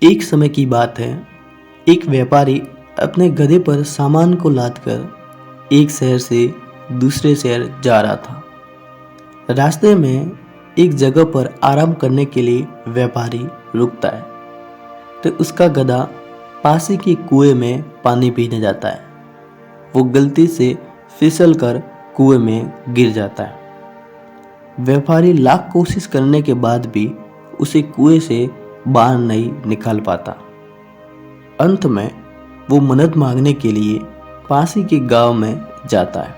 एक समय की बात है। एक व्यापारी अपने गधे पर सामान को लादकर एक शहर से दूसरे शहर जा रहा था। रास्ते में एक जगह पर आराम करने के लिए व्यापारी रुकता है तो उसका गधा पास ही के कुएं में पानी पीने जाता है। वो गलती से फिसल कर कुएं में गिर जाता है। व्यापारी लाख कोशिश करने के बाद भी उसे कुएं से बाहर नहीं निकाल पाता। अंत में वो मदद मांगने के लिए पास ही के गांव में जाता है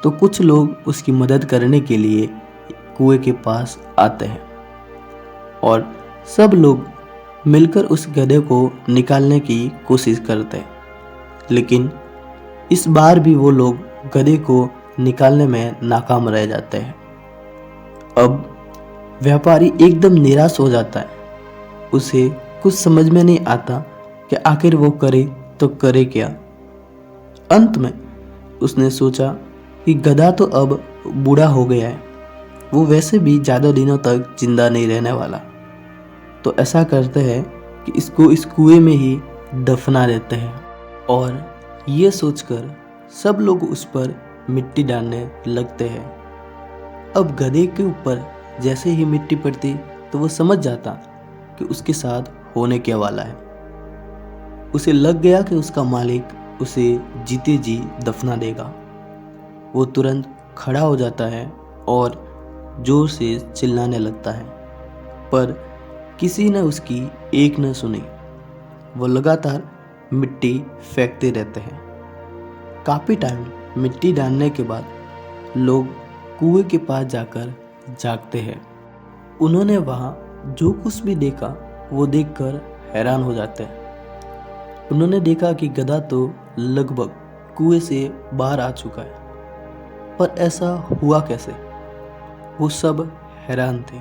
तो कुछ लोग उसकी मदद करने के लिए कुएं के पास आते हैं और सब लोग मिलकर उस गधे को निकालने की कोशिश करते हैं, लेकिन इस बार भी वो लोग गधे को निकालने में नाकाम रह जाते हैं। अब व्यापारी एकदम निराश हो जाता है। उसे कुछ समझ में नहीं आता कि आखिर वो करे तो करे क्या। अंत में उसने सोचा कि गधा तो अब बूढ़ा हो गया है, वो वैसे भी ज़्यादा दिनों तक जिंदा नहीं रहने वाला, तो ऐसा करते हैं कि इसको इस कुएं में ही दफना देते हैं। और ये सोचकर सब लोग उस पर मिट्टी डालने लगते हैं। अब गधे के ऊपर जैसे ही मिट्टी पड़ती तो वो समझ जाता कि उसके साथ होने क्या वाला है। उसे लग गया कि उसका मालिक उसे जीते जी दफना देगा। वो तुरंत खड़ा हो जाता है और जोर से चिल्लाने लगता है, पर किसी ने उसकी एक न सुनी। वो लगातार मिट्टी फेंकते रहते हैं। काफ़ी टाइम मिट्टी डालने के बाद लोग कुएं के पास जाकर जागते हैं। उन्होंने वहाँ जो कुछ भी देखा वो देखकर हैरान हो जाते हैं। उन्होंने देखा कि गधा तो लगभग कुएं से बाहर आ चुका है, पर ऐसा हुआ कैसे? वो सब हैरान थे।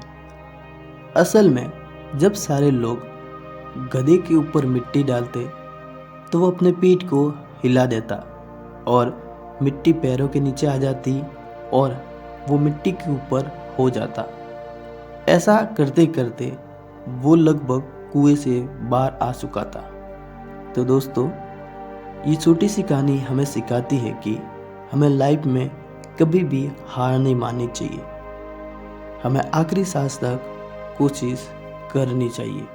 असल में जब सारे लोग गधे के ऊपर मिट्टी डालते तो वो अपने पीठ को हिला देता और मिट्टी पैरों के नीचे आ जाती और वो मिट्टी के ऊपर हो जाता। ऐसा करते करते वो लगभग कुएं से बाहर आ चुका था। तो दोस्तों, ये छोटी सी कहानी हमें सिखाती है कि हमें लाइफ में कभी भी हार नहीं माननी चाहिए। हमें आखिरी सांस तक कोशिश करनी चाहिए।